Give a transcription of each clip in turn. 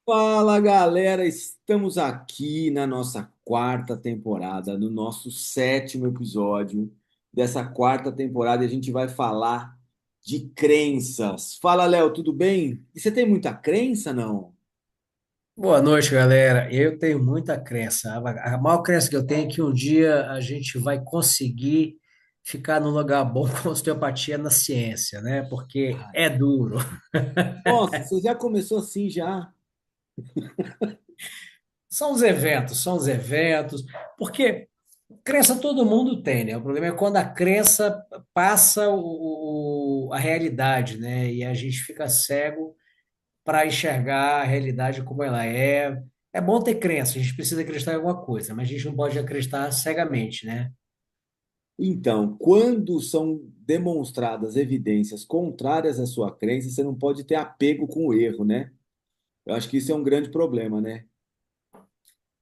Fala galera, estamos aqui na nossa quarta temporada, no nosso sétimo episódio dessa quarta temporada e a gente vai falar de crenças. Fala Léo, tudo bem? E você tem muita crença, não? Boa noite, galera. Eu tenho muita crença. A maior crença que eu tenho é que um dia a gente vai conseguir ficar num lugar bom com osteopatia na ciência, né? Porque Ai. é duro. Nossa, você já começou assim já? São os eventos, porque crença todo mundo tem, né? O problema é quando a crença passa a realidade, né? E a gente fica cego para enxergar a realidade como ela é. É bom ter crença, a gente precisa acreditar em alguma coisa, mas a gente não pode acreditar cegamente, né? Então, quando são demonstradas evidências contrárias à sua crença, você não pode ter apego com o erro, né? Eu acho que isso é um grande problema, né?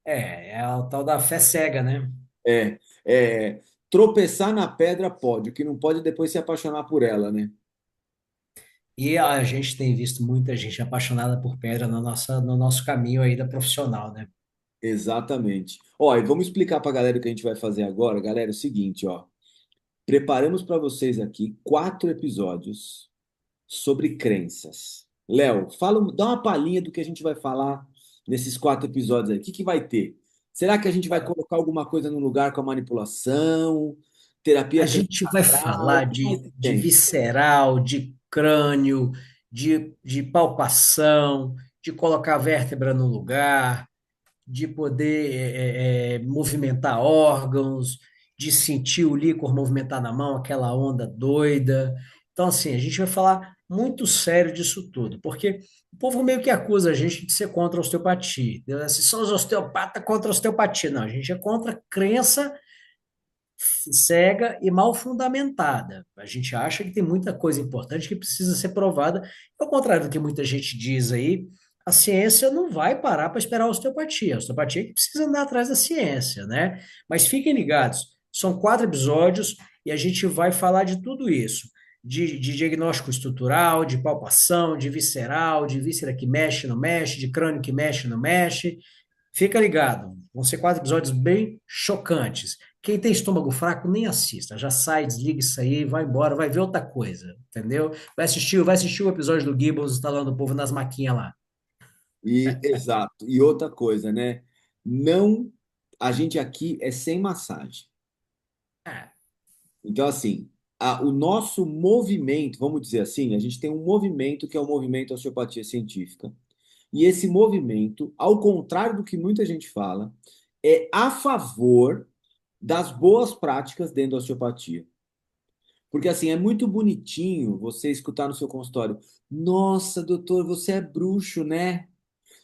É a tal da fé cega, né? É, tropeçar na pedra pode, o que não pode é depois se apaixonar por ela, né? E a gente tem visto muita gente apaixonada por pedra no nosso caminho aí da profissional, né? Exatamente. Ó, e vamos explicar para a galera o que a gente vai fazer agora. Galera, é o seguinte, ó. Preparamos para vocês aqui quatro episódios sobre crenças. Léo, fala, dá uma palhinha do que a gente vai falar nesses quatro episódios aí. O que que vai ter? Será que a gente vai colocar alguma coisa no lugar com a manipulação, A terapia gente vai transacral? O falar que mais que de tem? visceral, de crânio, de palpação, de colocar a vértebra no lugar, de poder movimentar órgãos, de sentir o líquor movimentar na mão, aquela onda doida. Então, assim, a gente vai falar muito sério disso tudo, porque o povo meio que acusa a gente de ser contra a osteopatia. Entendeu? Assim, são os osteopatas contra a osteopatia. Não, a gente é contra a crença cega e mal fundamentada. A gente acha que tem muita coisa importante que precisa ser provada. Ao contrário do que muita gente diz aí, a ciência não vai parar para esperar a osteopatia. A osteopatia é que precisa andar atrás da ciência, né? Mas fiquem ligados, são quatro episódios e a gente vai falar de tudo isso. De diagnóstico estrutural, de palpação, de visceral, de víscera que mexe, não mexe, de crânio que mexe, não mexe. Fica ligado, vão ser quatro episódios bem chocantes. Quem tem estômago fraco, nem assista. Já sai, desliga isso aí, vai embora, vai ver outra coisa, entendeu? Vai assistir o episódio do Gibbons instalando o povo nas maquinhas lá. E exato. E outra coisa, né? Não, a gente aqui é sem massagem. É, Então, assim, o nosso movimento, vamos dizer assim, a gente tem um movimento que é o movimento osteopatia científica. E esse movimento, ao contrário do que muita gente fala, é a favor das boas práticas dentro da osteopatia. Porque, assim, é muito bonitinho você escutar no seu consultório: Nossa, doutor, você é bruxo, né?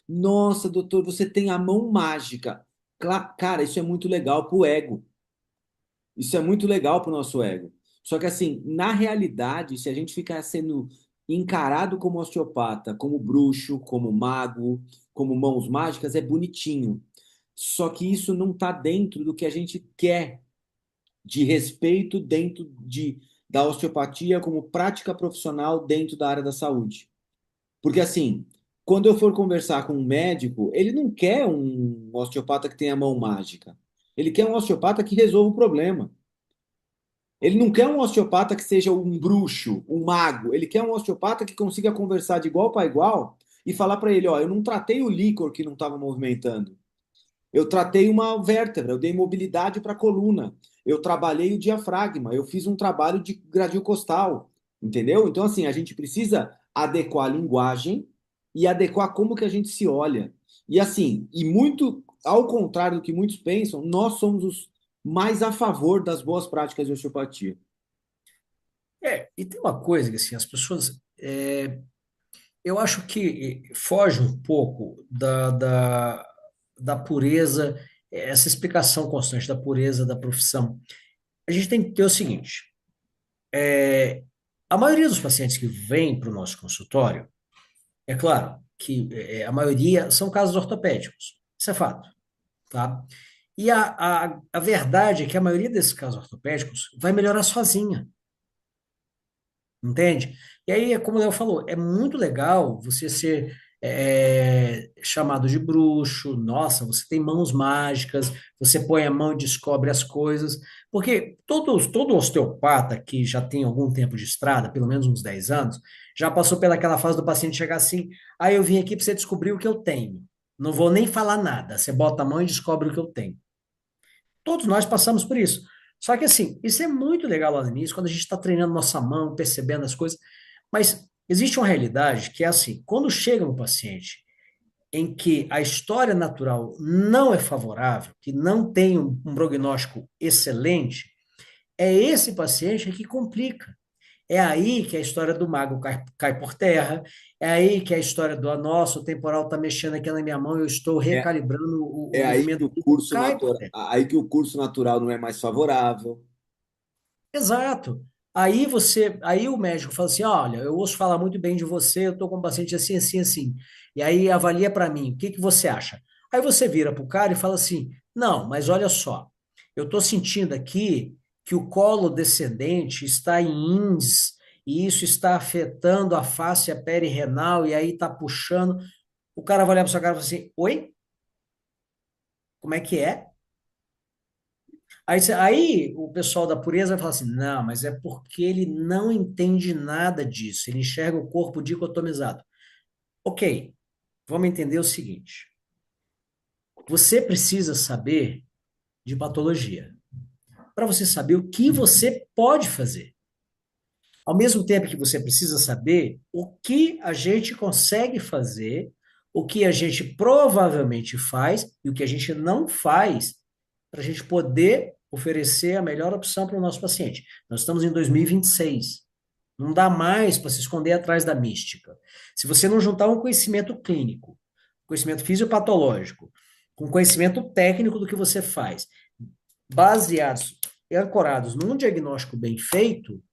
Nossa, doutor, você tem a mão mágica. Cara, isso é muito legal pro ego. Isso é muito legal pro nosso ego. Só que, assim, na realidade, se a gente ficar sendo encarado como osteopata, como bruxo, como mago, como mãos mágicas, é bonitinho. Só que isso não está dentro do que a gente quer de respeito da osteopatia como prática profissional dentro da área da saúde. Porque assim, quando eu for conversar com um médico, ele não quer um osteopata que tenha mão mágica. Ele quer um osteopata que resolva o problema. Ele não quer um osteopata que seja um bruxo, um mago. Ele quer um osteopata que consiga conversar de igual para igual e falar para ele: ó, eu não tratei o líquor que não estava movimentando. Eu tratei uma vértebra, eu dei mobilidade para a coluna. Eu trabalhei o diafragma, eu fiz um trabalho de gradil costal, entendeu? Então, assim, a gente precisa adequar a linguagem e adequar como que a gente se olha. E assim, e muito ao contrário do que muitos pensam, nós somos os mais a favor das boas práticas de osteopatia. e tem uma coisa que assim, as pessoas. Eu acho que foge um pouco da pureza, essa explicação constante da pureza da profissão. A gente tem que ter o seguinte: a maioria dos pacientes que vêm para o nosso consultório, é claro que a maioria são casos ortopédicos. Isso é fato, tá? E a verdade é que a maioria desses casos ortopédicos vai melhorar sozinha, entende? E aí, como o Léo falou, é muito legal você ser. chamado de bruxo, nossa, você tem mãos mágicas, você põe a mão e descobre as coisas. Porque todo osteopata que já tem algum tempo de estrada, pelo menos uns 10 anos, já passou pelaquela fase do paciente chegar assim, aí eu vim aqui para você descobrir o que eu tenho. Não vou nem falar nada, você bota a mão e descobre o que eu tenho. Todos nós passamos por isso. Só que assim, isso é muito legal lá no início, quando a gente está treinando nossa mão, percebendo as coisas, mas existe uma realidade que é assim, quando chega um paciente em que a história natural não é favorável, que não tem um prognóstico excelente, é esse paciente que complica. É aí que a história do mago cai por terra, é aí que a história do, nossa, o temporal está mexendo aqui na minha mão, eu estou É, recalibrando o é aí que movimento, o curso cai por natural, terra. aí que o curso natural não é mais favorável. Exato. Aí o médico fala assim, olha, eu ouço falar muito bem de você, eu estou com um paciente assim, assim, assim. E aí avalia para mim, o que que você acha? Aí você vira para o cara e fala assim, não, mas olha só, eu estou sentindo aqui que o colo descendente está em índice e isso está afetando a face perirenal e aí está puxando. O cara vai olhar para sua cara e fala assim, oi? Como é que é? Aí o pessoal da pureza vai falar assim: não, mas é porque ele não entende nada disso, ele enxerga o corpo dicotomizado. Ok, vamos entender o seguinte: você precisa saber de patologia, para você saber o que você pode fazer. Ao mesmo tempo que você precisa saber o que a gente consegue fazer, o que a gente provavelmente faz e o que a gente não faz, para a gente poder oferecer a melhor opção para o nosso paciente. Nós estamos em 2026. Não dá mais para se esconder atrás da mística. Se você não juntar um conhecimento clínico, conhecimento fisiopatológico, com conhecimento técnico do que você faz, baseados e ancorados num diagnóstico bem feito,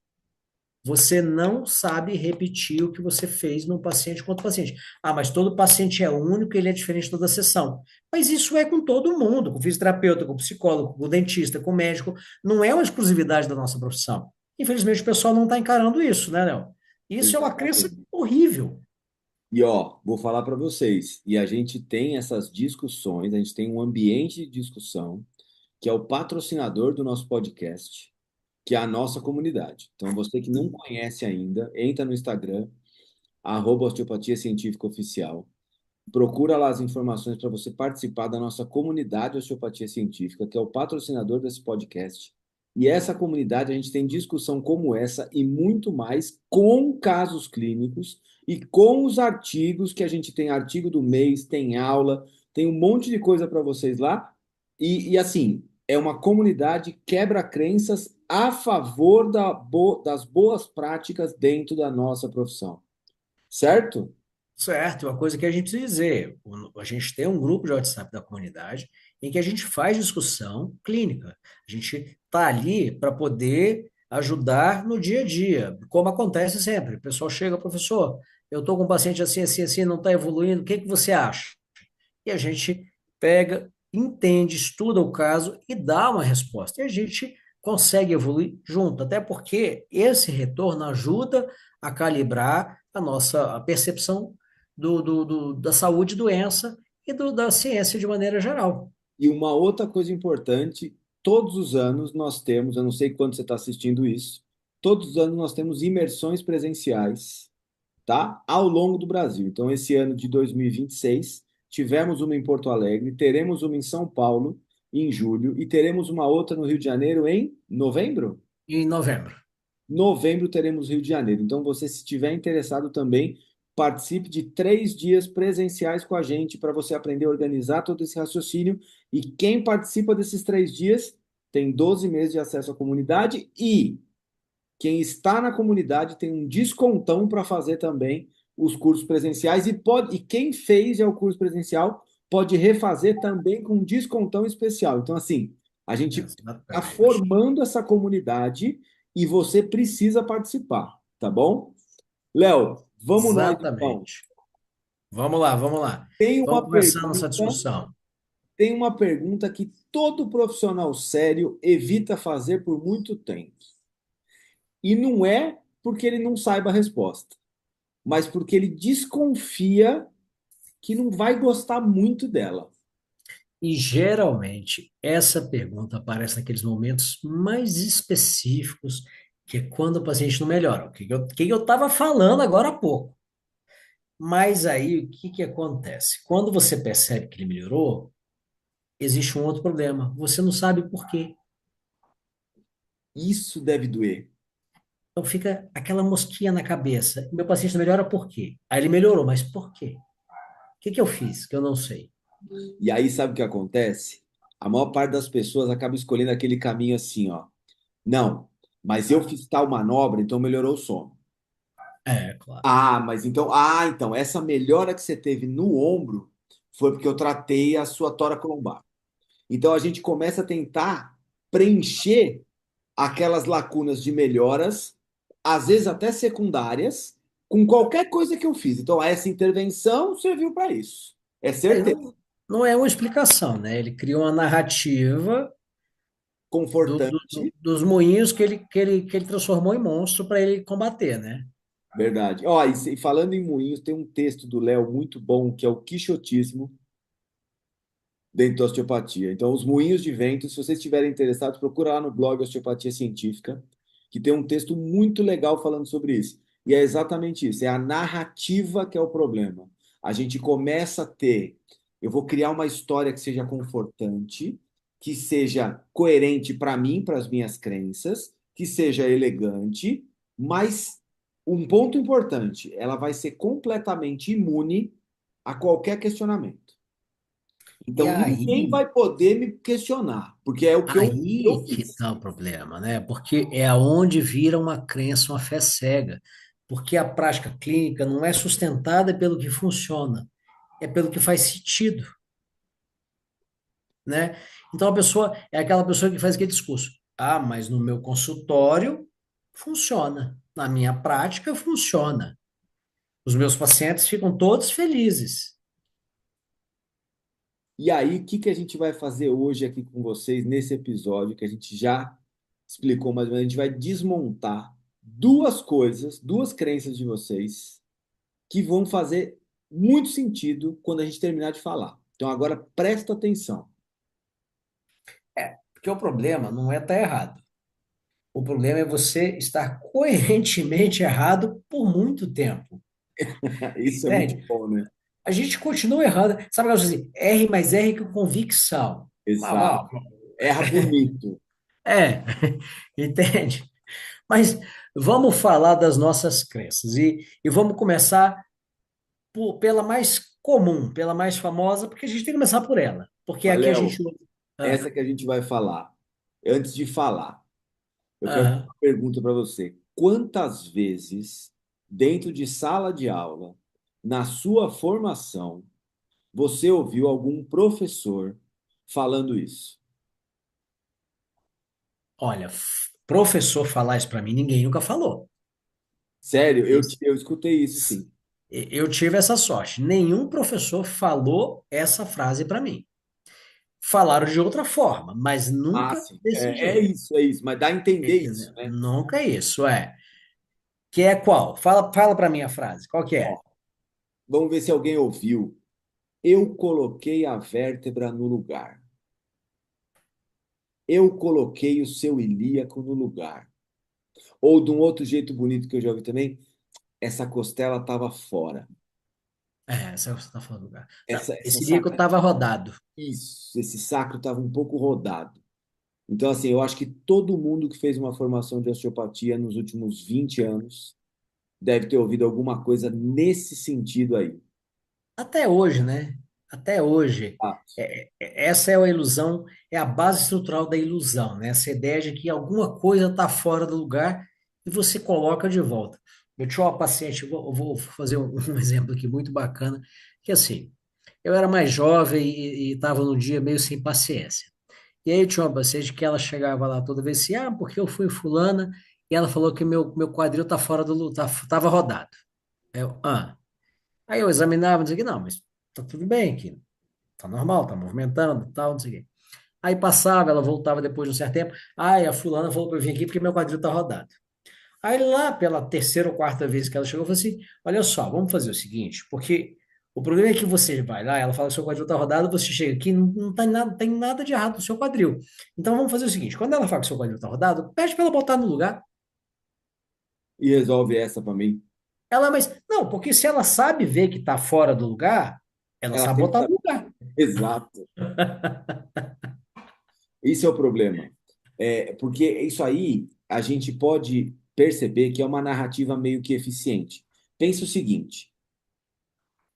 você não sabe repetir o que você fez num paciente com outro paciente. Ah, mas todo paciente é único, ele é diferente toda sessão. Mas isso é com todo mundo, com o fisioterapeuta, com o psicólogo, com o dentista, com o médico. Não é uma exclusividade da nossa profissão. Infelizmente, o pessoal não está encarando isso, né, Léo? Isso é uma crença Exatamente. horrível. E ó, vou falar para vocês, e a gente tem essas discussões, a gente tem um ambiente de discussão que é o patrocinador do nosso podcast, que é a nossa comunidade. Então, você que não conhece ainda, entra no Instagram, Osteopatia Científica Oficial. Procura lá as informações para você participar da nossa comunidade Osteopatia Científica, que é o patrocinador desse podcast. E essa comunidade a gente tem discussão como essa e muito mais com casos clínicos e com os artigos que a gente tem artigo do mês, tem aula, tem um monte de coisa para vocês lá. E assim, é uma comunidade quebra-crenças a favor das boas práticas dentro da nossa profissão. Certo? Certo, uma coisa que a gente precisa dizer, a gente tem um grupo de WhatsApp da comunidade em que a gente faz discussão clínica. A gente está ali para poder ajudar no dia a dia, como acontece sempre. O pessoal chega, professor, eu estou com um paciente assim, assim, assim, não está evoluindo, o que que você acha? E a gente pega, entende, estuda o caso e dá uma resposta. E a gente consegue evoluir junto, até porque esse retorno ajuda a calibrar a nossa percepção da saúde e doença e da ciência de maneira geral. E uma outra coisa importante, todos os anos nós temos, eu não sei quando você está assistindo isso, todos os anos nós temos imersões presenciais, tá? Ao longo do Brasil. Então, esse ano de 2026, tivemos uma em Porto Alegre, teremos uma em São Paulo em julho e teremos uma outra no Rio de Janeiro em novembro? Em novembro. Novembro teremos Rio de Janeiro. Então, você, se estiver interessado também, participe de 3 dias presenciais com a gente para você aprender a organizar todo esse raciocínio. E quem participa desses 3 dias tem 12 meses de acesso à comunidade e quem está na comunidade tem um descontão para fazer também os cursos presenciais e quem fez já o curso presencial pode refazer também com um descontão especial. Então, assim, a gente está Exatamente. formando essa comunidade e você precisa participar, tá bom? Léo, vamos nós então. Exatamente. Vamos lá, vamos lá. Tem Vamos uma começar a nossa pergunta, discussão. tem uma pergunta que todo profissional sério evita fazer por muito tempo. E não é porque ele não saiba a resposta, mas porque ele desconfia que não vai gostar muito dela. E geralmente essa pergunta aparece naqueles momentos mais específicos, que é quando o paciente não melhora. O que eu estava falando agora há pouco. Mas aí o que que acontece? Quando você percebe que ele melhorou, existe um outro problema. Você não sabe por quê. Isso deve doer. Então fica aquela mosquinha na cabeça. Meu paciente não melhora por quê? Aí ele melhorou, mas por quê? O que que eu fiz que eu não sei? E aí, sabe o que acontece? A maior parte das pessoas acaba escolhendo aquele caminho assim, ó. Não, mas eu fiz tal manobra, então melhorou o sono. É, claro. Então, essa melhora que você teve no ombro foi porque eu tratei a sua tórax lombar. Então a gente começa a tentar preencher aquelas lacunas de melhoras, às vezes até secundárias, com qualquer coisa que eu fiz. Então essa intervenção serviu para isso. É certeza. Não é uma explicação, né? Ele criou uma narrativa Confortante, dos moinhos que ele transformou em monstro para ele combater, né? verdade. Ó, e falando em moinhos, tem um texto do Léo muito bom, que é o Quixotismo dentro da osteopatia. Então, os moinhos de vento, se vocês estiverem interessados, procura lá no blog Osteopatia Científica, que tem um texto muito legal falando sobre isso. E é exatamente isso, é a narrativa que é o problema. A gente começa a ter, eu vou criar uma história que seja confortante, que seja coerente para mim, para as minhas crenças, que seja elegante, mas um ponto importante, ela vai ser completamente imune a qualquer questionamento. E Então, ninguém aí, vai poder me questionar, porque é o que eu aí que fiz. está o problema, né? Porque é aonde vira uma crença, uma fé cega. Porque a prática clínica não é sustentada pelo que funciona, é pelo que faz sentido, né? Então a pessoa é aquela pessoa que faz aquele discurso: ah, mas no meu consultório funciona, na minha prática funciona. Os meus pacientes ficam todos felizes. E aí, o que que a gente vai fazer hoje aqui com vocês, nesse episódio, que a gente já explicou mais ou menos? A gente vai desmontar duas coisas, duas crenças de vocês, que vão fazer muito sentido quando a gente terminar de falar. Então, agora presta atenção. Porque o problema não é estar errado. O problema é você estar coerentemente errado por muito tempo. Isso é muito Entende? bom, né? A gente continua errando. Sabe aquela coisa assim? R mais R com convicção. Exato. Erra bonito. É, entende? Mas vamos falar das nossas crenças e vamos começar pela mais comum, pela mais famosa, porque a gente tem que começar por ela. Porque Mas, aqui a Léo, gente. Ah, essa que a gente vai falar. Antes de falar, eu quero fazer aham. uma pergunta para você. Quantas vezes, dentro de sala de aula, na sua formação, você ouviu algum professor falando isso? Olha, professor falar isso para mim, ninguém nunca falou. Sério, Isso. eu escutei isso sim. Eu tive essa sorte. Nenhum professor falou essa frase para mim. Falaram de outra forma, mas Ah, nunca sim. desse jeito. É isso. Mas dá a entender isso, Entendeu? né? Nunca é isso, é. Que é qual? Fala para mim a frase. Qual que é? Ó, vamos ver se alguém ouviu. Eu coloquei a vértebra no lugar. Eu coloquei o seu ilíaco no lugar. Ou de um outro jeito bonito que eu já ouvi também, essa costela estava fora. Essa você tá falando. Cara. Não, Essa esse dia que eu saca. tava rodado. Isso, esse sacro estava um pouco rodado. Então, assim, eu acho que todo mundo que fez uma formação de osteopatia nos últimos 20 anos deve ter ouvido alguma coisa nesse sentido aí. Até hoje, né? Até hoje. Ah, Essa é a ilusão, é a base estrutural da ilusão, né? Essa ideia de que alguma coisa está fora do lugar e você coloca de volta. Eu tinha uma paciente, eu vou fazer um exemplo aqui muito bacana, que assim, eu era mais jovem e estava num dia meio sem paciência. E aí eu tinha uma paciente que ela chegava lá toda vez assim, ah, porque eu fui fulana e ela falou que meu quadril tá fora do lugar, tava rodado. Aí eu examinava, não sei o que, não, mas tá tudo bem aqui, tá normal, tá movimentando, tal, não sei o quê. Aí passava, ela voltava depois de um certo tempo, ai, a fulana falou para eu vir aqui porque meu quadril tá rodado. Aí lá pela terceira ou quarta vez que ela chegou, eu falei assim, olha só, vamos fazer o seguinte, porque O problema é que você vai lá, ela fala que o seu quadril está rodado, você chega aqui, não tem nada de errado no seu quadril. Então vamos fazer o seguinte: quando ela fala que o seu quadril está rodado, pede para ela botar no lugar. E resolve essa para mim. Mas não, porque se ela sabe ver que está fora do lugar, ela Ela sabe tem que botar no saber. lugar. Exato. Isso é o problema. Porque isso aí a gente pode perceber que é uma narrativa meio que eficiente. Pensa o seguinte: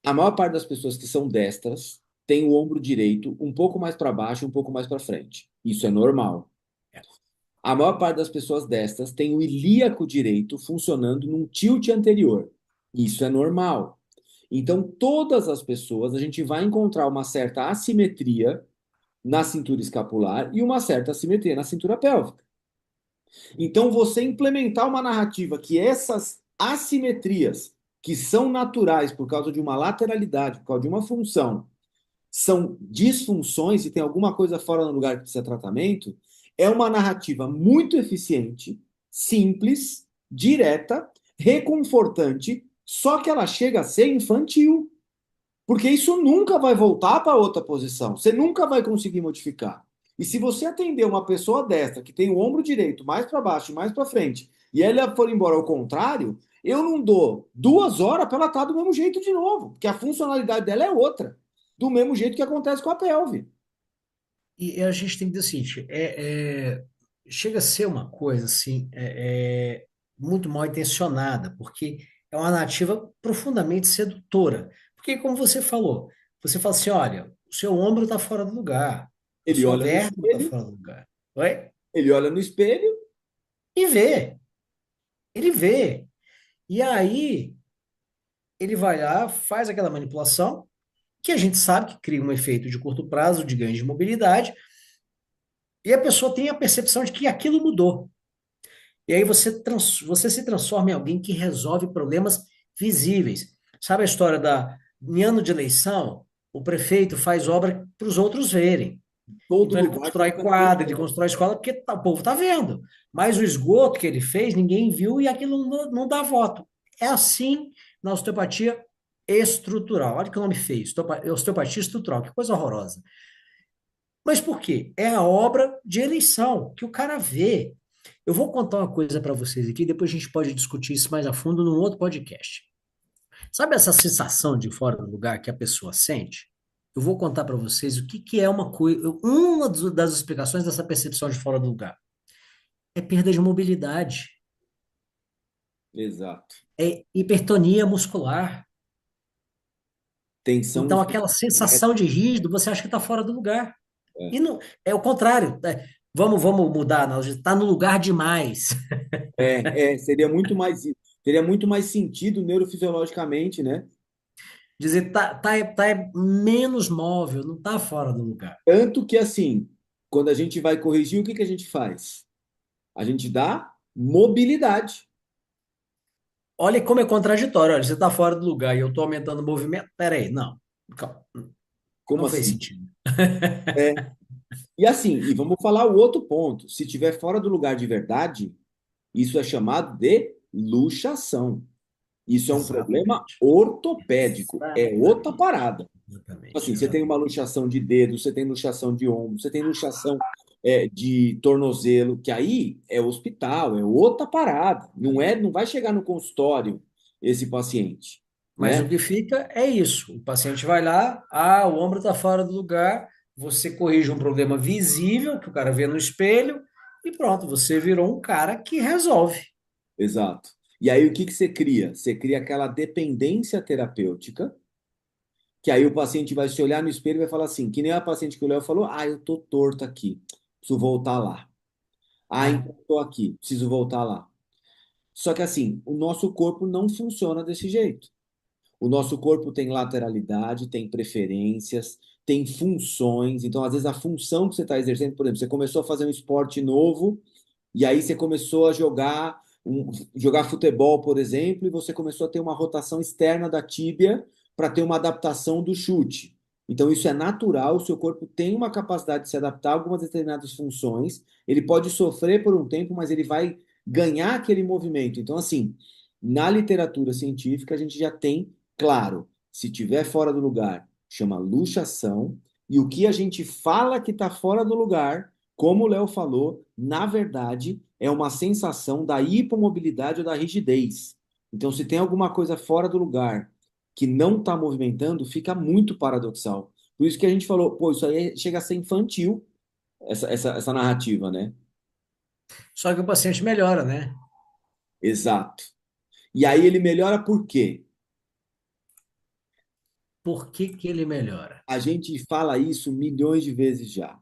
a maior parte das pessoas que são destras tem o ombro direito um pouco mais para baixo, um pouco mais para frente. Isso é normal. A maior parte das pessoas destras tem o ilíaco direito funcionando num tilt anterior. Isso é normal. Então, todas as pessoas, a gente vai encontrar uma certa assimetria na cintura escapular e uma certa assimetria na cintura pélvica. Então, você implementar uma narrativa que essas assimetrias, que são naturais por causa de uma lateralidade, por causa de uma função, são disfunções e tem alguma coisa fora do lugar que precisa de tratamento, é uma narrativa muito eficiente, simples, direta, reconfortante, só que ela chega a ser infantil. Porque isso nunca vai voltar para outra posição. Você nunca vai conseguir modificar. E se você atender uma pessoa desta, que tem o ombro direito mais para baixo e mais para frente, e ela for embora ao contrário, eu não dou 2 horas para ela estar do mesmo jeito de novo. Porque a funcionalidade dela é outra. Do mesmo jeito que acontece com a pelve. E a gente tem que dizer o seguinte: chega a ser uma coisa assim, muito mal intencionada, porque é uma narrativa profundamente sedutora. Porque, como você fala assim: olha, o seu ombro está fora do lugar, a Ele sua olha no vértebra está espelho, fora do lugar. Oi? ele olha no espelho, E vê, ele vê. E aí, ele vai lá, faz aquela manipulação, que a gente sabe que cria um efeito de curto prazo de ganho de mobilidade, e a pessoa tem a percepção de que aquilo mudou. E aí você se transforma em alguém que resolve problemas visíveis. Sabe a história em ano de eleição, o prefeito faz obra para os outros verem. todo Então ele lugar tem constrói que fazer quadra, ele isso. constrói escola, porque o povo está vendo. Mas o esgoto que ele fez, ninguém viu e aquilo não dá voto. É assim na osteopatia estrutural. Olha que nome feio, osteopatia estrutural, que coisa horrorosa. Mas por quê? É a obra de eleição que o cara vê. Eu vou contar uma coisa para vocês aqui, depois a gente pode discutir isso mais a fundo num outro podcast. Sabe essa sensação de fora do lugar que a pessoa sente? Eu vou contar para vocês o que que é uma coisa, das explicações dessa percepção de fora do lugar. É perda de mobilidade, Exato. é hipertonia muscular. Tensão Então muscular. aquela sensação de rígido, você acha que está fora do lugar. É, E não, é o contrário. Vamos mudar a analogia. Está no lugar demais. teria muito mais sentido neurofisiologicamente, né? Dizer, tá menos móvel, não tá fora do lugar. Tanto que, assim, quando a gente vai corrigir, o que que a gente faz? A gente dá mobilidade. Olha como é contraditório. Olha, você tá fora do lugar e eu tô aumentando o movimento. Peraí, não. Calma, Como não fez assim? sentido. É. E assim, e vamos falar o outro ponto. Se tiver fora do lugar de verdade, isso é chamado de luxação. Isso é um problema Exatamente. ortopédico. É outra Exatamente. parada. Exatamente. Assim, você tem uma Exatamente. luxação de dedo, você tem luxação de ombro, você tem luxação de tornozelo, que aí é hospital, é outra parada. Não vai chegar no consultório esse paciente, Mas né? o que fica é isso. O paciente vai lá, o ombro está fora do lugar, você corrige um problema visível que o cara vê no espelho e pronto, você virou um cara que resolve. Exato. E aí o que que você cria? Você cria aquela dependência terapêutica, que aí o paciente vai se olhar no espelho e vai falar assim, que nem a paciente que o Léo falou, eu tô torto aqui, preciso voltar lá. É. Então tô aqui, preciso voltar lá. Só que assim, o nosso corpo não funciona desse jeito. O nosso corpo tem lateralidade, tem preferências, tem funções. Então, às vezes, a função que você está exercendo, por exemplo, você começou a fazer um esporte novo, e aí você começou a jogar futebol, por exemplo, e você começou a ter uma rotação externa da tíbia para ter uma adaptação do chute. Então, isso é natural, o seu corpo tem uma capacidade de se adaptar a algumas determinadas funções. Ele pode sofrer por um tempo, mas ele vai ganhar aquele movimento. Então, assim, na literatura científica, a gente já tem, claro, Se tiver fora do lugar, chama luxação. E o que a gente fala que está fora do lugar, como o Léo falou, na verdade é uma sensação da hipomobilidade ou da rigidez. Então, se tem alguma coisa fora do lugar que não está movimentando, fica muito paradoxal. Por isso que a gente falou, pô, isso aí chega a ser infantil, essa narrativa, né? Só que o paciente melhora, né? Exato. E aí ele melhora por quê? Por que que ele melhora? A gente fala isso milhões de vezes já.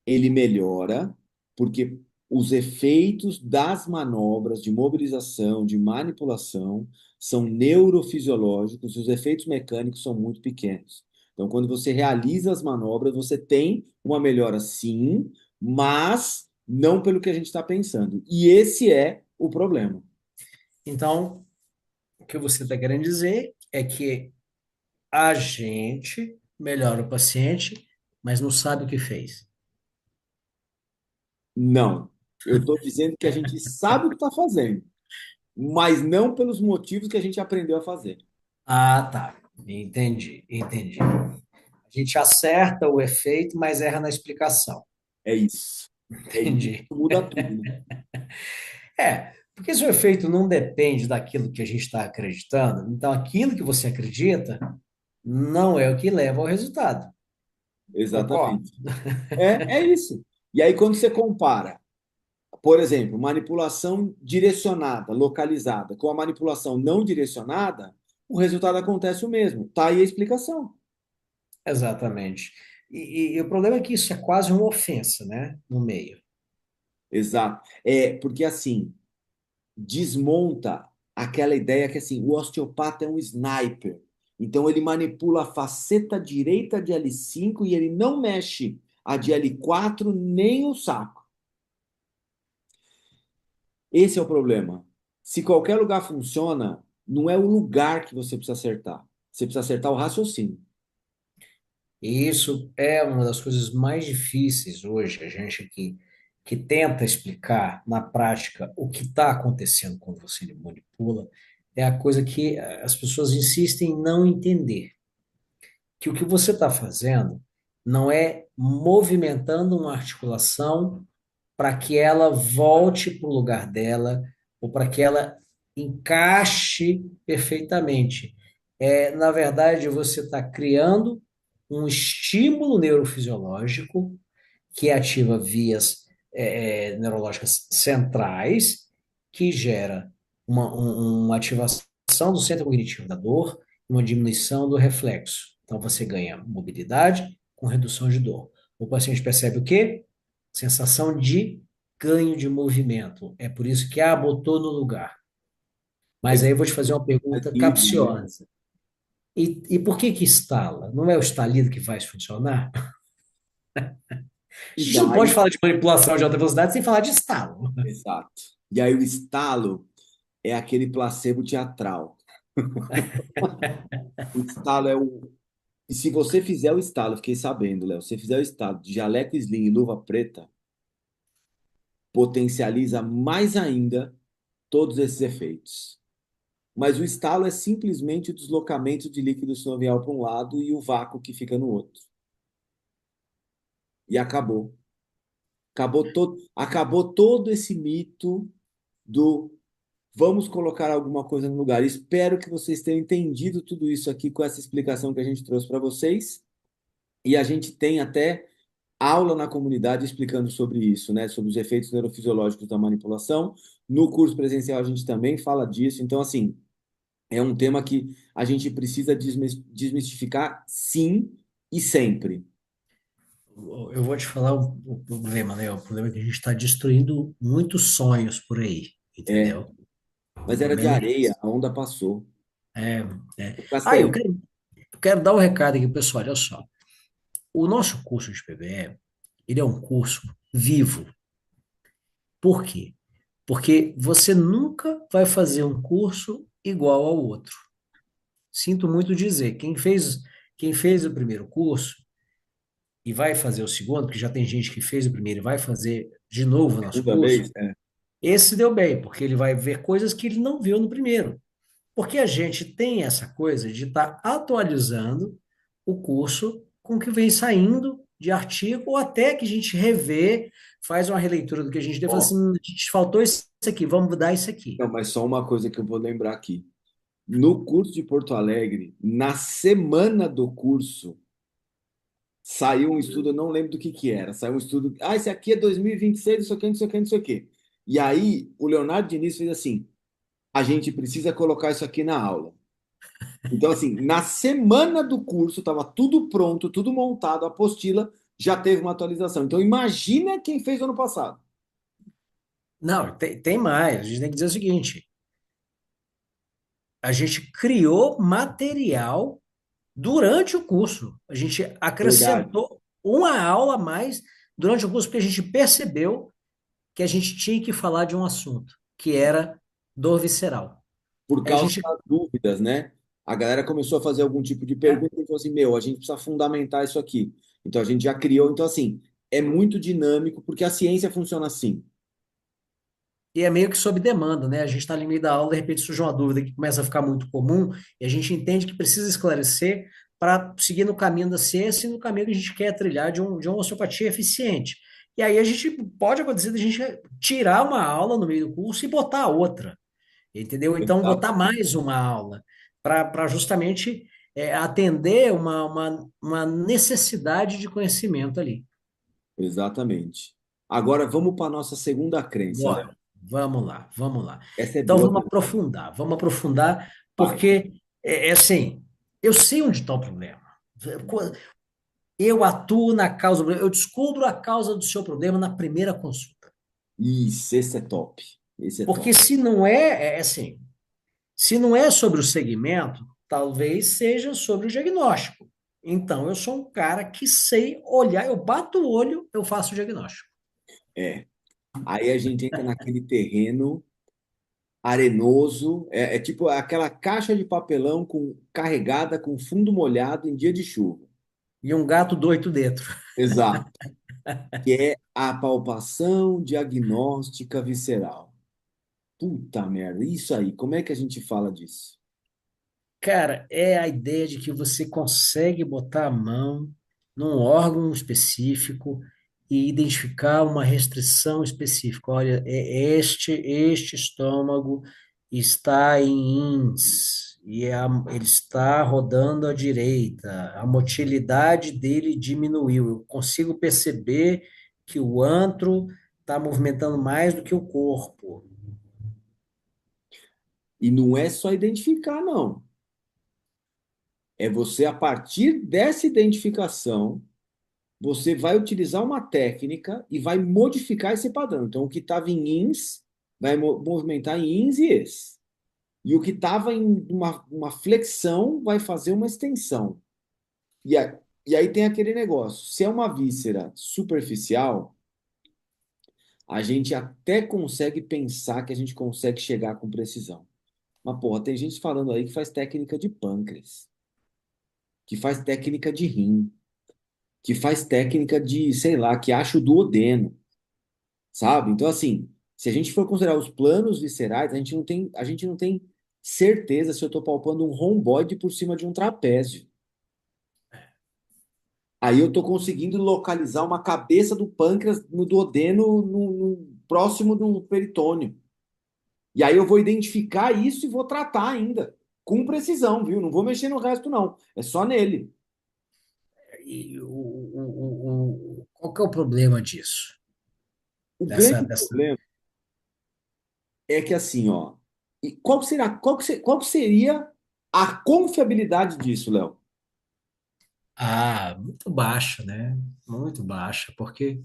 Ele melhora porque os efeitos das manobras de mobilização, de manipulação, são neurofisiológicos e os efeitos mecânicos são muito pequenos. Então, quando você realiza as manobras, você tem uma melhora sim, mas não pelo que a gente está pensando. E esse é o problema. Então, o que você está querendo dizer é que a gente melhora o paciente, mas não sabe o que fez. Não. Eu estou dizendo que a gente sabe o que está fazendo, mas não pelos motivos que a gente aprendeu a fazer. Ah, tá. Entendi, entendi. A gente acerta o efeito, mas erra na explicação. É isso. É isso. Entendi. Muda tudo, né? Porque se o efeito não depende daquilo que a gente está acreditando, então aquilo que você acredita não é o que leva ao resultado. Concordo? Exatamente. É isso. E aí, quando você compara, por exemplo, manipulação direcionada, localizada, com a manipulação não direcionada, o resultado acontece o mesmo. Tá aí a explicação. Exatamente. E o problema é que isso é quase uma ofensa, né? No meio. Exato. É, porque assim, desmonta aquela ideia que assim, o osteopata é um sniper. Então ele manipula a faceta direita de L5 e ele não mexe a de L4 nem o saco. Esse é o problema. Se qualquer lugar funciona, não é o lugar que você precisa acertar. Você precisa acertar o raciocínio. E isso é uma das coisas mais difíceis hoje, a gente que tenta explicar na prática o que está acontecendo quando você manipula, é a coisa que as pessoas insistem em não entender. Que o que você está fazendo não é movimentando uma articulação para que ela volte para o lugar dela ou para que ela encaixe perfeitamente. Na verdade, você está criando um estímulo neurofisiológico que ativa vias neurológicas centrais, que gera uma ativação do centro cognitivo da dor e uma diminuição do reflexo. Então, você ganha mobilidade com redução de dor. O paciente percebe o quê? Sensação de ganho de movimento. É por isso que, botou no lugar. É Mas aí eu vou te fazer uma pergunta livre, né? capciosa. E por que que instala? Não é o estalido que faz funcionar? A E gente não pode daí, falar de manipulação de alta velocidade sem falar de estalo. exato. E aí o estalo é aquele placebo teatral. O estalo é o. E se você fizer o estalo, fiquei sabendo, Léo, se você fizer o estalo de jaleco slim e luva preta, potencializa mais ainda todos esses efeitos. Mas o estalo é simplesmente o deslocamento de líquido sinovial para um lado e o vácuo que fica no outro. E acabou. Acabou todo esse mito do vamos colocar alguma coisa no lugar. Espero que vocês tenham entendido tudo isso aqui com essa explicação que a gente trouxe para vocês. E a gente tem até aula na comunidade explicando sobre isso, né? Sobre os efeitos neurofisiológicos da manipulação. No curso presencial a gente também fala disso. Então, assim, é um tema que a gente precisa desmistificar sim e sempre. Eu vou te falar o problema, né? O problema é que a gente está destruindo muitos sonhos por aí, É, entendeu? mas era de areia, Imenso. a onda passou. É, é. O Ah, Castelli, eu quero dar um recado aqui, pessoal. Olha só. O nosso curso de PBE, ele é um curso vivo. Por quê? Porque você nunca vai fazer um curso igual ao outro. Sinto muito dizer, quem fez o primeiro curso e vai fazer o segundo, porque já tem gente que fez o primeiro e vai fazer de novo o nosso segunda curso, vez, é. esse deu bem, porque ele vai ver coisas que ele não viu no primeiro. Porque a gente tem essa coisa de estar atualizando o curso com o que vem saindo de artigo, ou até que a gente revê, faz uma releitura do que a gente deu, e fala Ó, assim, a gente faltou isso aqui, vamos mudar isso aqui. não, mas só uma coisa que eu vou lembrar aqui. No curso de Porto Alegre, na semana do curso, saiu um estudo, eu não lembro do que era. Saiu um estudo, esse aqui é 2026, não sei o que, não sei o que, não sei o que. E aí, o Leonardo Diniz fez assim: a gente precisa colocar isso aqui na aula. Então, assim, na semana do curso, estava tudo pronto, tudo montado, a apostila já teve uma atualização. Então, imagina quem fez ano passado. Não, tem mais, a gente tem que dizer o seguinte, a gente criou material durante o curso. A gente Verdade. acrescentou uma aula a mais durante o curso, porque a gente percebeu que a gente tinha que falar de um assunto, que era dor visceral. Por Aí a causa gente, das dúvidas, né? A galera começou a fazer algum tipo de né? pergunta e falou assim: meu, a gente precisa fundamentar isso aqui. Então, a gente já criou. Então, assim, é muito dinâmico, porque a ciência funciona assim. E é meio que sob demanda, né? A gente está ali no meio da aula, de repente surge uma dúvida que começa a ficar muito comum, e a gente entende que precisa esclarecer para seguir no caminho da ciência e no caminho que a gente quer trilhar de uma osteopatia eficiente. E aí a gente pode acontecer da gente tirar uma aula no meio do curso e botar outra, entendeu? Então, botar mais uma aula, para justamente atender uma necessidade de conhecimento ali. Exatamente. Agora, vamos para a nossa segunda crença, Léo. Bora, vamos lá, vamos lá. Essa é Então boa também. vamos aprofundar, Vai. porque é assim, eu sei onde está o problema. Eu atuo na causa, eu descubro a causa do seu problema na primeira consulta. Isso, esse é top. Esse é Porque top. se não é assim, se não é sobre o segmento, talvez seja sobre o diagnóstico. Então, eu sou um cara que sei olhar, eu bato o olho, eu faço o diagnóstico. É. Aí a gente entra naquele terreno arenoso, é tipo aquela caixa de papelão carregada com fundo molhado em dia de chuva. E um gato doido dentro. Exato. Que é a palpação diagnóstica visceral. Puta merda, isso aí, como é que a gente fala disso? Cara, é a ideia de que você consegue botar a mão num órgão específico e identificar uma restrição específica. Olha, este estômago está em ins e ele está rodando à direita. A motilidade dele diminuiu. Eu consigo perceber que o antro está movimentando mais do que o corpo. E não é só identificar, não. É você, a partir dessa identificação, você vai utilizar uma técnica e vai modificar esse padrão. Então, o que estava em ins vai movimentar em ins e es. E o que estava em uma flexão vai fazer uma extensão. E aí tem aquele negócio: se é uma víscera superficial, a gente até consegue pensar que a gente consegue chegar com precisão. Mas, porra, tem gente falando aí que faz técnica de pâncreas, que faz técnica de rim, que faz técnica de, sei lá, que acha o duodeno, sabe? Então, assim, se a gente for considerar os planos viscerais, a gente não tem certeza se eu estou palpando um romboide por cima de um trapézio. Aí eu estou conseguindo localizar uma cabeça do pâncreas no duodeno, próximo do peritônio. E aí eu vou identificar isso e vou tratar ainda, com precisão, viu? Não vou mexer no resto, não. É só nele. E qual que é o problema disso? O Dessa, grande dessa... problema é que assim, ó, e qual que seria a confiabilidade disso, Léo? Ah, muito baixa, né? Muito baixa, porque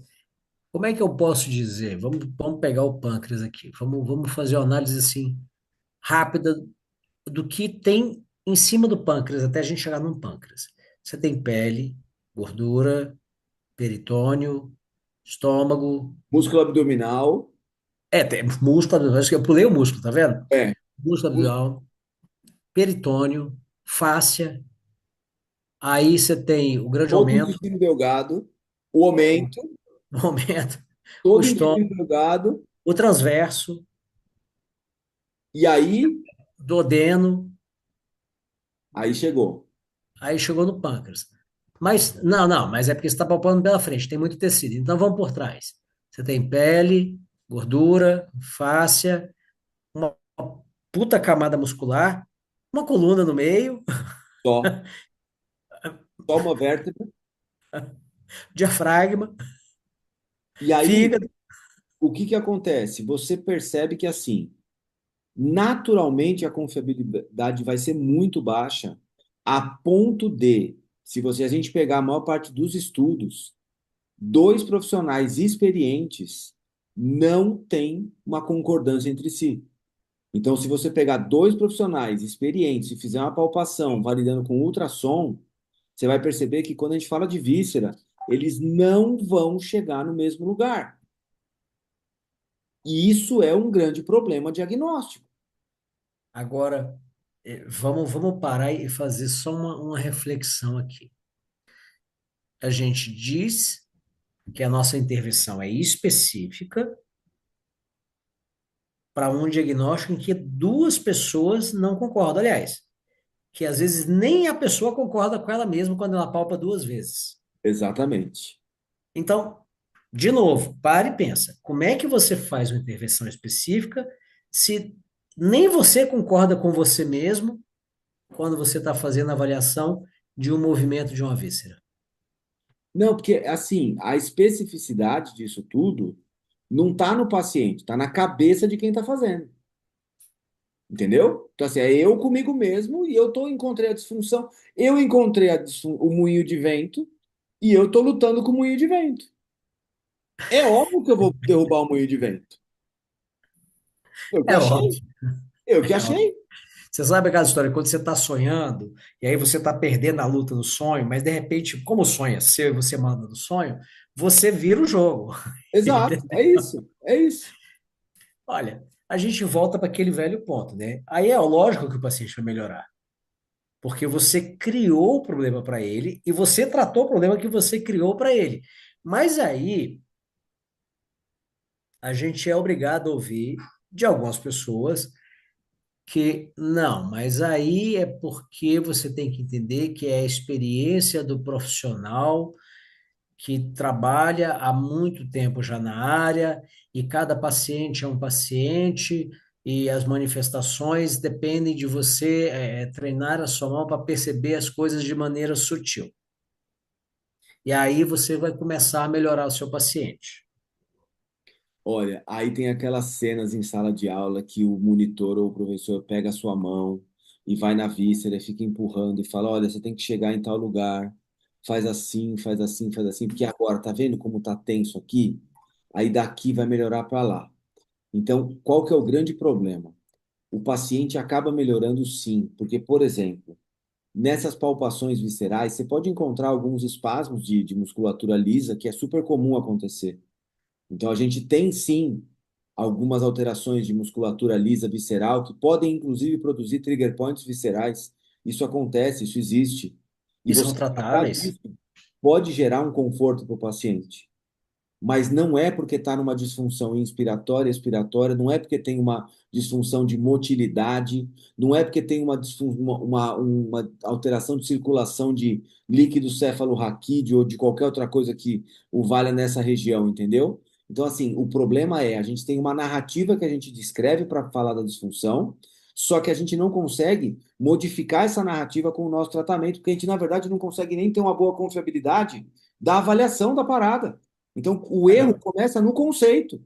como é que eu posso dizer? Vamos pegar o pâncreas aqui. Vamos fazer uma análise assim rápida do que tem em cima do pâncreas até a gente chegar no pâncreas. Você tem pele, gordura, peritônio, estômago. Músculo abdominal, Tem músculo, acho que eu pulei o músculo, tá vendo? é, Músculo mús- abdominal, peritônio, fáscia. Aí você tem o grande todo o aumento, intestino delgado, o aumento, o aumento, o todo o intestino estômago, delgado, o transverso, e aí, duodeno, Aí chegou. aí chegou no pâncreas. Mas, não, mas é porque você está palpando pela frente, tem muito tecido. Então vamos por trás. Você tem pele, gordura, fáscia, uma puta camada muscular, uma coluna no meio, Só. Só uma vértebra. diafragma, E aí, fígado. o que que acontece? Você percebe que, assim, naturalmente a confiabilidade vai ser muito baixa, a ponto de, se a gente pegar a maior parte dos estudos, dois profissionais experientes não têm uma concordância entre si. Então, se você pegar dois profissionais experientes e fizer uma palpação validando com ultrassom, você vai perceber que quando a gente fala de víscera, eles não vão chegar no mesmo lugar. E isso é um grande problema diagnóstico. Agora, vamos parar e fazer só uma reflexão aqui. A gente diz que a nossa intervenção é específica para um diagnóstico em que duas pessoas não concordam. Aliás, que às vezes nem a pessoa concorda com ela mesma quando ela palpa duas vezes. Exatamente. Então, de novo, pare e pensa. Como é que você faz uma intervenção específica se nem você concorda com você mesmo quando você está fazendo a avaliação de um movimento de uma víscera? Não, porque assim, a especificidade disso tudo não está no paciente, está na cabeça de quem está fazendo. Entendeu? Então, assim, é eu comigo mesmo e encontrei a disfunção. Eu encontrei o moinho de vento e eu estou lutando com o moinho de vento. É óbvio que eu vou derrubar o moinho de vento. Eu que É achei. óbvio, Eu que é óbvio. achei. Você sabe aquela história, quando você está sonhando, e aí você está perdendo a luta no sonho, mas de repente, como o sonho é seu e você manda no sonho, você vira o jogo. Exato. É isso. É isso. Olha, a gente volta para aquele velho ponto, né? Aí é lógico que o paciente vai melhorar, porque você criou o problema para ele e você tratou o problema que você criou para ele. Mas aí a gente é obrigado a ouvir de algumas pessoas que não, mas aí é porque você tem que entender que é a experiência do profissional que trabalha há muito tempo já na área, e cada paciente é um paciente, e as manifestações dependem de você treinar a sua mão para perceber as coisas de maneira sutil. E aí você vai começar a melhorar o seu paciente. Olha, aí tem aquelas cenas em sala de aula que o monitor ou o professor pega a sua mão e vai na víscera, fica empurrando e fala: Olha, você tem que chegar em tal lugar, faz assim, faz assim, faz assim, porque agora, tá vendo como tá tenso aqui? Aí daqui vai melhorar para lá. Então, qual que é o grande problema? O paciente acaba melhorando sim, porque, por exemplo, nessas palpações viscerais, você pode encontrar alguns espasmos de musculatura lisa, que é super comum acontecer. Então, a gente tem sim algumas alterações de musculatura lisa visceral que podem, inclusive, produzir trigger points viscerais. Isso acontece, isso existe. E E são você tratar tratáveis. disso pode gerar um conforto para o paciente, mas não é porque está numa disfunção inspiratória, expiratória, não é porque tem uma disfunção de motilidade, não é porque tem uma alteração de circulação de líquido cefalorraquídeo ou de qualquer outra coisa que o valha nessa região, entendeu? Então, assim, o problema é, a gente tem uma narrativa que a gente descreve para falar da disfunção, só que a gente não consegue modificar essa narrativa com o nosso tratamento, porque a gente, na verdade, não consegue nem ter uma boa confiabilidade da avaliação da parada. Então, o Ah, erro não. começa no conceito.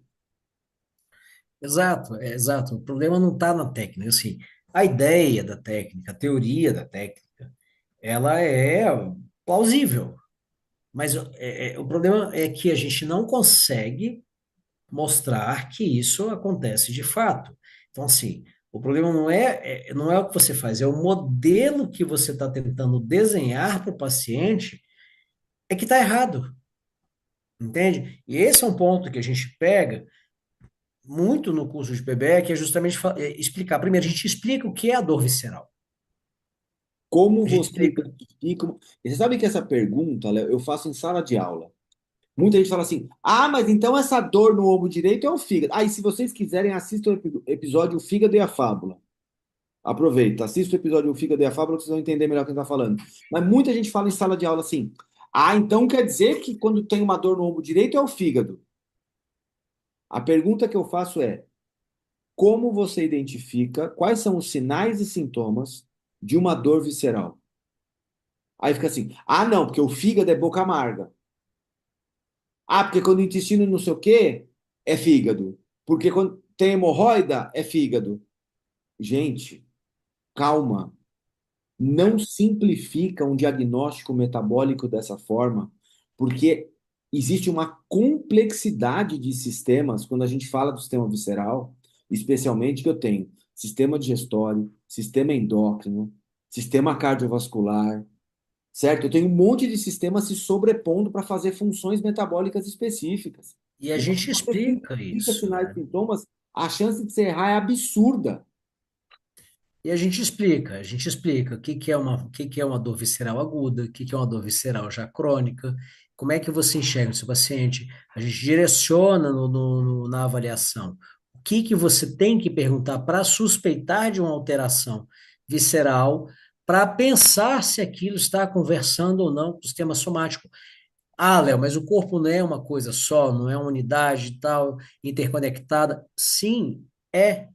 Exato, exato. O problema não está na técnica. Assim, a ideia da técnica, a teoria da técnica, ela é plausível. Mas o problema é que a gente não consegue mostrar que isso acontece de fato. Então, assim, o problema não é o que você faz, é o modelo que você está tentando desenhar para o paciente é que está errado, entende? E esse é um ponto que a gente pega muito no curso de PBE, que é justamente explicar. Primeiro, a gente explica o que é a dor visceral. Como A gente você explica. identifica. E você sabe que essa pergunta, Léo, eu faço em sala de aula. Muita gente fala assim: ah, mas então essa dor no ombro direito é o fígado. Aí, se vocês quiserem, assistam o episódio O Fígado e a Fábula. Aproveita, assista o episódio do Fígado e a Fábula, vocês vão entender melhor o que a gente está falando. Mas muita gente fala em sala de aula assim: ah, então quer dizer que quando tem uma dor no ombro direito é o fígado. A pergunta que eu faço é: como você identifica quais são os sinais e sintomas de uma dor visceral? Aí fica assim: ah, não, porque o fígado é boca amarga. Ah, porque quando o intestino não sei o quê, é fígado. Porque quando tem hemorroida, é fígado. Gente, calma. Não simplifica um diagnóstico metabólico dessa forma, porque existe uma complexidade de sistemas quando a gente fala do sistema visceral, especialmente que eu tenho sistema digestório, sistema endócrino, sistema cardiovascular, certo? Eu tenho um monte de sistemas se sobrepondo para fazer funções metabólicas específicas. E a Então, se gente você explica simplifica isso, sinais e né? sintomas, a chance de você errar é absurda. E a gente explica o que que é uma dor visceral aguda, o que que é uma dor visceral já crônica, como é que você enxerga o seu paciente, a gente direciona na avaliação. O que que você tem que perguntar para suspeitar de uma alteração visceral, para pensar se aquilo está conversando ou não com o sistema somático. Ah, Léo, mas o corpo não é uma coisa só, não é uma unidade e tal, interconectada. Sim, é.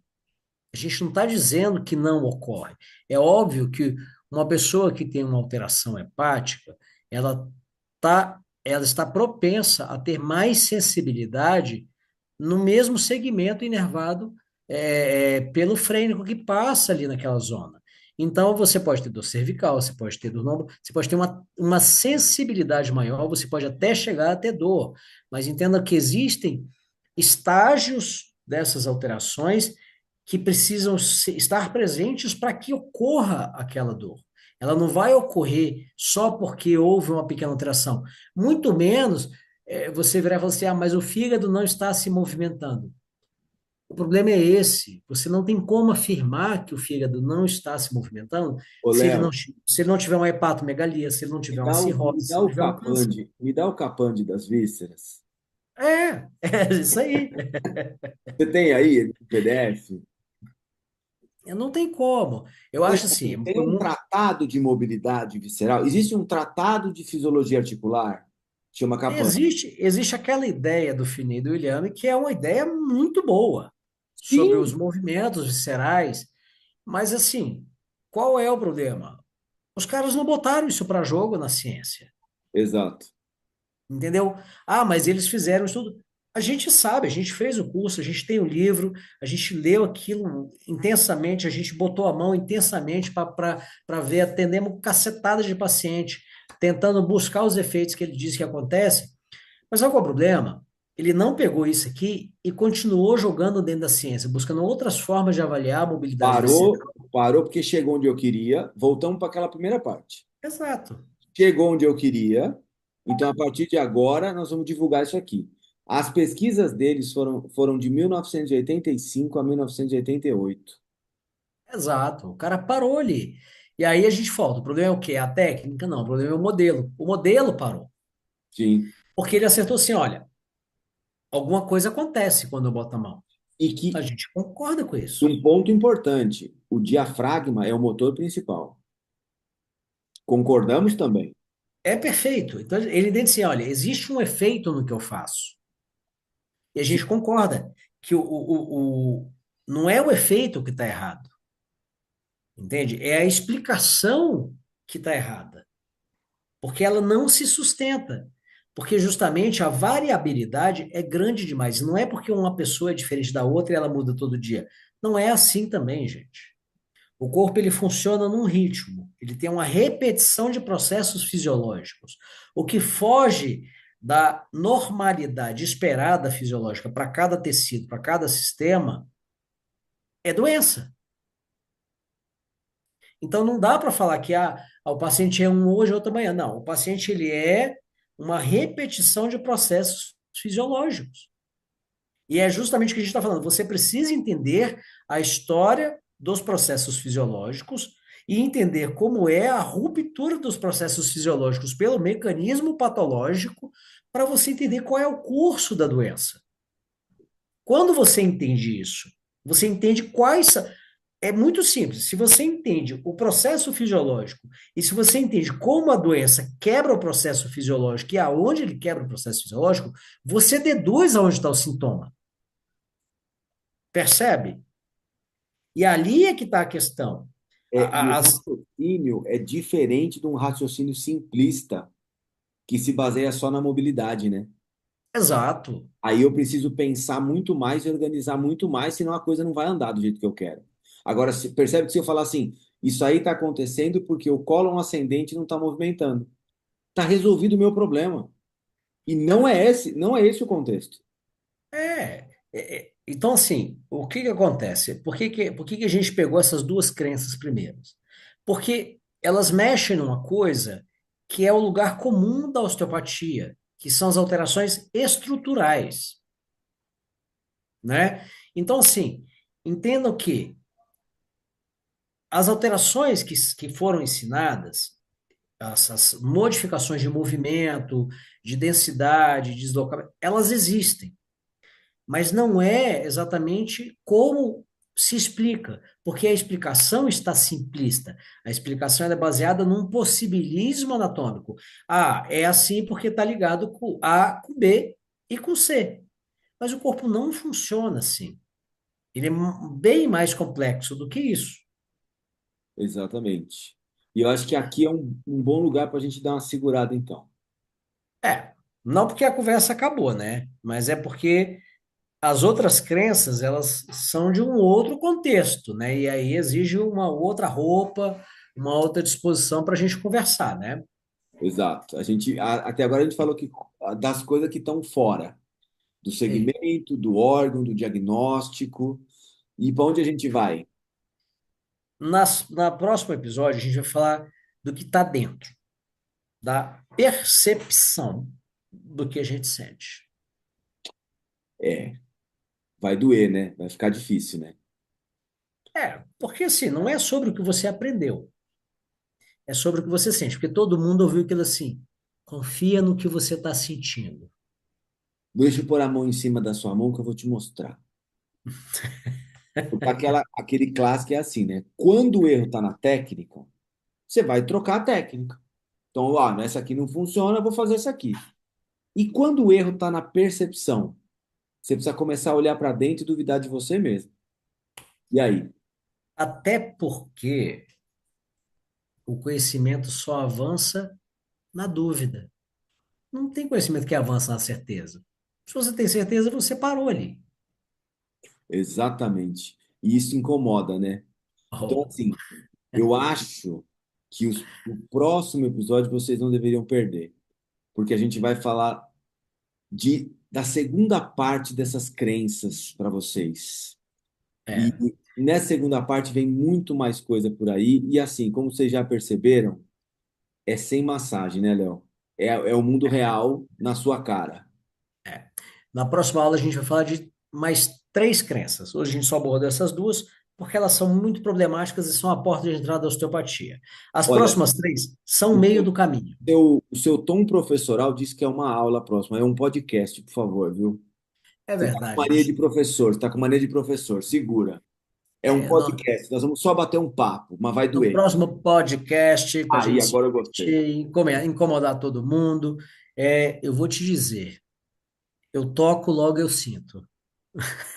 A gente não está dizendo que não ocorre. É óbvio que uma pessoa que tem uma alteração hepática, ela ela está propensa a ter mais sensibilidade no mesmo segmento inervado pelo frênico que passa ali naquela zona. Então, você pode ter dor cervical, você pode ter dor no ombro, você pode ter uma sensibilidade maior, você pode até chegar a ter dor, mas entenda que existem estágios dessas alterações que precisam estar presentes para que ocorra aquela dor. Ela não vai ocorrer só porque houve uma pequena alteração. Muito menos você virar e falar assim, ah, mas o fígado não está se movimentando. O problema é esse. Você não tem como afirmar que o fígado não está se movimentando Ô, Léo, se ele não tiver uma hepatomegalia, se ele não tiver uma me cirrose, se dá ele não o tiver um câncer. capande, me dá o capande das vísceras. É isso aí. Você tem aí o PDF? Não tem como. Eu Tem, acho assim, tem um tratado de mobilidade visceral? Existe um tratado de fisiologia articular? Chama capande. existe aquela ideia do Finney e do William, que é uma ideia muito boa sobre os Sim, movimentos viscerais, mas assim, qual é o problema? Os caras não botaram isso para jogo na ciência, exato. entendeu? Ah, mas eles fizeram isso tudo. A gente sabe, a gente fez o curso, a gente tem o livro, a gente leu aquilo intensamente, a gente botou a mão intensamente para ver, atendemos cacetada de paciente, tentando buscar os efeitos que ele diz que acontecem. Mas sabe qual é o problema? Ele não pegou isso aqui e continuou jogando dentro da ciência, buscando outras formas de avaliar a mobilidade Parou, visceral. parou porque chegou onde eu queria. Voltamos para aquela primeira parte. Exato. Chegou onde eu queria. Então, a partir de agora, nós vamos divulgar isso aqui. As pesquisas deles foram de 1985 a 1988. Exato. O cara parou ali. E aí a gente volta. O problema é o quê? A técnica? Não, o problema é o modelo. O modelo parou. Sim. Porque ele acertou assim: olha, alguma coisa acontece quando eu boto a mão. E A que gente concorda com isso. um ponto importante: o diafragma é o motor principal. Concordamos também. É perfeito. Então ele entende assim: olha, existe um efeito no que eu faço. E a Sim, gente concorda que não é o efeito que está errado. Entende? É a explicação que está errada, porque ela não se sustenta. Porque justamente a variabilidade é grande demais. Não é porque uma pessoa é diferente da outra e ela muda todo dia. Não é assim também, gente. O corpo ele funciona num ritmo, ele tem uma repetição de processos fisiológicos. O que foge da normalidade esperada fisiológica para cada tecido, para cada sistema, é doença. Então não dá para falar que o paciente é um hoje, outro amanhã. Não, o paciente ele é uma repetição de processos fisiológicos. E é justamente o que a gente está falando. Você precisa entender a história dos processos fisiológicos e entender como é a ruptura dos processos fisiológicos pelo mecanismo patológico para você entender qual é o curso da doença. Quando você entende isso, você entende quais são. é muito simples. Se você entende o processo fisiológico e se você entende como a doença quebra o processo fisiológico e aonde ele quebra o processo fisiológico, você deduz aonde está o sintoma. Percebe? E ali é que está a questão. E o As... raciocínio é diferente de um raciocínio simplista que se baseia só na mobilidade, né? Exato. Aí eu preciso pensar muito mais e organizar muito mais, senão a coisa não vai andar do jeito que eu quero. Agora, percebe que se eu falar assim, isso aí está acontecendo porque o cólon ascendente não está movimentando. Está resolvido o meu problema. E não é esse o contexto. Então, assim, o que que acontece? Por que que a gente pegou essas duas crenças primeiras? Porque elas mexem numa coisa que é o lugar comum da osteopatia, que são as alterações estruturais, né? Então, assim, entendam que as alterações que foram ensinadas, essas modificações de movimento, de densidade, de deslocamento, elas existem. Mas não é exatamente como se explica, porque a explicação está simplista. A explicação é baseada num possibilismo anatômico. Ah, é assim porque está ligado com A, com B e com C. Mas o corpo não funciona assim. Ele é bem mais complexo do que isso. Exatamente. E eu acho que aqui é um bom lugar para a gente dar uma segurada, então. Não porque a conversa acabou, né? Mas é porque as outras crenças, elas são de um outro contexto, né? E aí exige uma outra roupa, uma outra disposição para a gente conversar, né? Exato. Até agora a gente falou que das coisas que estão fora do E segmento, do órgão, do diagnóstico. E para onde a gente vai? na próximo episódio, a gente vai falar do que está dentro, da percepção do que a gente sente. É, vai doer, né? Vai ficar difícil, né? Porque assim, não é sobre o que você aprendeu, é sobre o que você sente, porque todo mundo ouviu aquilo assim, confia no que você está sentindo. Deixa eu pôr a mão em cima da sua mão que eu vou te mostrar. Porque aquele clássico é assim, né? Quando o erro está na técnica, você vai trocar a técnica. Então, essa aqui não funciona, eu vou fazer essa aqui. E quando o erro está na percepção, você precisa começar a olhar para dentro e duvidar de você mesmo. E aí? Até porque o conhecimento só avança na dúvida. Não tem conhecimento que avança na certeza. Se você tem certeza, você parou ali. Exatamente. E isso incomoda, né? Então, Oh, assim, eu acho que o próximo episódio vocês não deveriam perder, porque a gente vai falar da segunda parte dessas crenças para vocês. é, E nessa segunda parte vem muito mais coisa por aí. E assim, como vocês já perceberam, é sem massagem, né, Léo? É o mundo real na sua cara. é. Na próxima aula, a gente vai falar de mais três crenças. Hoje a gente só abordou essas duas, porque elas são muito problemáticas e são a porta de entrada da osteopatia. As Olha, próximas três são o meio seu, do caminho. o seu tom professoral diz que é uma aula próxima, é um podcast, por favor, viu? É Você está com verdade. mania de professor, você está com mania de professor, segura. É um No, podcast, nós vamos só bater um papo, mas vai no doer. próximo podcast, para a Aí, gente se agora eu gostei. divertir, incomodar todo mundo, eu vou te dizer, eu toco, logo eu sinto.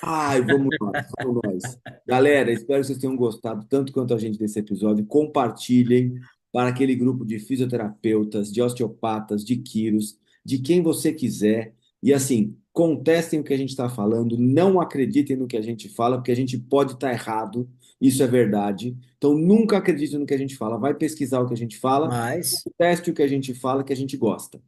Ai, vamos nós, vamos nós. Galera, espero que vocês tenham gostado tanto quanto a gente desse episódio. Compartilhem para aquele grupo de fisioterapeutas, de osteopatas, de quiros, de quem você quiser. E assim, contestem o que a gente está falando, não acreditem no que a gente fala, porque a gente pode estar errado, isso é verdade. Então, nunca acreditem no que a gente fala. Vai pesquisar o que a gente fala, Mas teste o que a gente fala, que a gente gosta.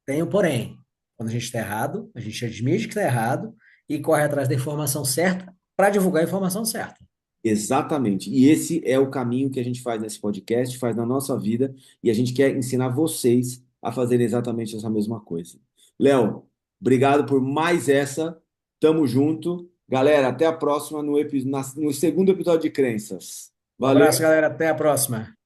tem o porém. Quando a gente está errado, a gente admite que está errado e corre atrás da informação certa para divulgar a informação certa. Exatamente. E esse é o caminho que a gente faz nesse podcast, faz na nossa vida, e a gente quer ensinar vocês a fazerem exatamente essa mesma coisa. Léo, obrigado por mais essa. Tamo junto. Galera, até a próxima no segundo episódio de Crenças. Um abraço, Valeu! galera. Até a próxima.